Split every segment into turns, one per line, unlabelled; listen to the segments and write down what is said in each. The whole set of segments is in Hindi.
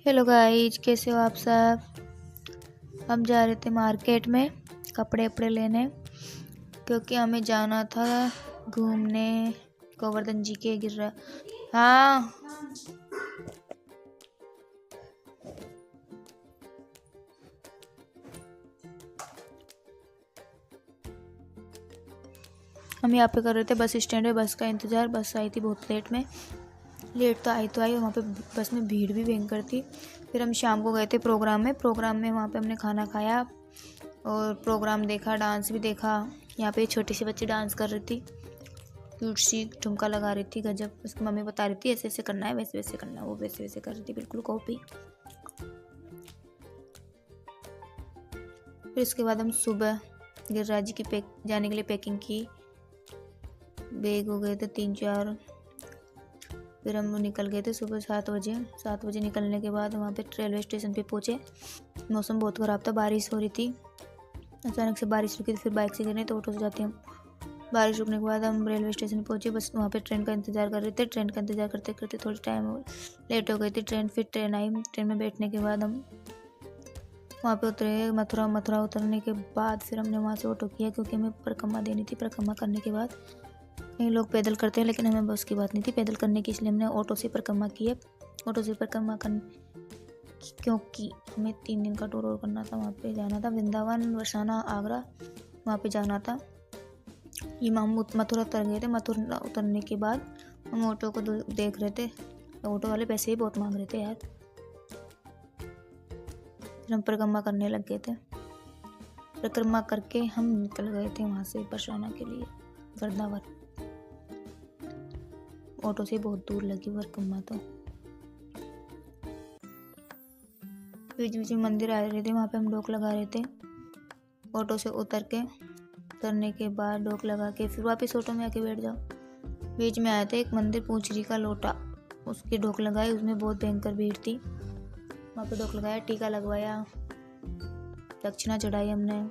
हेलो गाइज, कैसे हो आप सब। हम जा रहे थे मार्केट में कपड़े वपड़े लेने, क्योंकि हमें जाना था घूमने। गोवर्धन जी के गिर। हाँ, हम यहाँ पे कर रहे थे बस स्टैंड में बस का इंतज़ार। बस आई थी बहुत लेट तो आई वहाँ पे बस में भीड़ भी भयंकर थी। फिर हम शाम को गए थे प्रोग्राम में वहाँ पे हमने खाना खाया और प्रोग्राम देखा, डांस भी देखा। यहाँ पे छोटी सी बच्ची डांस कर रही थी, क्यूट सी ठुमका लगा रही थी, गजब। उसकी मम्मी बता रही थी ऐसे ऐसे करना है, वैसे वैसे करना है। वो वैसे वैसे कर रही थी, बिल्कुल कॉपी। फिर उसके बाद हम सुबह गिरिराज जी की जाने के लिए पैकिंग की। बैग हो गए थे 3-4। फिर हम निकल गए थे सुबह 7 बजे निकलने के बाद वहाँ पे रेलवे स्टेशन पे पहुँचे। मौसम बहुत ख़राब था, बारिश हो रही थी। अचानक से बारिश रुकी, तो फिर बाइक से गए नहीं तो ऑटो से जाते हम। बारिश रुकने के बाद हम रेलवे स्टेशन पहुँचे। बस वहाँ पे ट्रेन का इंतज़ार कर रहे थे। ट्रेन का इंतज़ार करते करते थोड़ी टाइम लेट हो गई थी ट्रेन। फिर ट्रेन आई। ट्रेन में बैठने के बाद हम वहाँ पे उतरे मथुरा उतरने के बाद फिर हमने वहाँ से ऑटो किया, क्योंकि हमें परिक्रमा देनी थी। परिक्रमा करने के बाद कई लोग पैदल करते हैं, लेकिन हमें बस की बात नहीं थी पैदल करने की, इसलिए हमने ऑटो से परिक्रमा की है। ऑटो से परिक्रमा क्योंकि हमें 3 दिन का टूर और करना था। वहाँ पे जाना था वृंदावन, वरसाना, आगरा, वहाँ पे जाना था। ये हम मथुरा उतर गए थे। मथुरा उतरने के बाद हम ऑटो को देख रहे थे, ऑटो वाले पैसे ही बहुत मांग रहे थे यार। फिर हम परिक्रमा करने लग गए थे। परिक्रमा करके हम निकल गए थे वहाँ से बरसाना के लिए, वृंदावन। ऑटो से बहुत दूर लगी परिक्रमा तो। बीच बीच में मंदिर आ रहे थे, वहाँ पे हम डोक लगा रहे थे। ऑटो से उतरने के बाद डोक लगा के फिर वापस ऑटो में आके बैठ जाओ। बीच में आए थे एक मंदिर पूंछरी का लोटा, उसकी डोक लगाई। उसमें बहुत भयंकर भीड़ थी। वहाँ पे डोक लगाया, टीका लगवाया, दक्षिणा चढ़ाई हमने।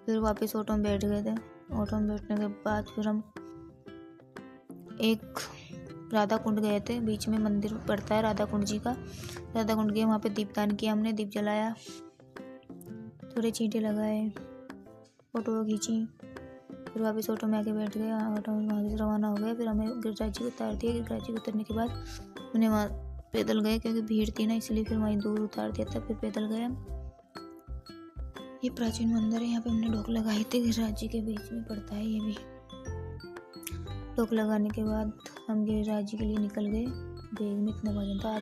फिर वापस ऑटो में बैठ गए थे। ऑटो में बैठने के बाद फिर हम एक राधा कुंड गए थे। बीच में मंदिर पड़ता है राधा कुंड जी का। राधा कुंड गए, वहाँ पे दीपदान किया हमने, दीप जलाया, थोड़े चींटे लगाए, फोटो खींची। फिर वापस ऑटो में आके बैठ गए। ऑटो में वहाँ से रवाना हो गए। फिर हमें गिरिराज जी को उतार दिया। गिरिराज जी को उतरने के बाद हमने वहाँ पैदल गए, क्योंकि भीड़ थी ना, इसलिए फिर वहीं दूर उतार दिया था। फिर पैदल गए हम। ये प्राचीन मंदिर है, यहाँ पे हमने डोक लगाई थी। गिरिराज जी के बीच में पड़ता है ये भी। डोक लगाने के बाद हम गिरिराज जी के लिए निकल गए। बैग में इतना वजन था।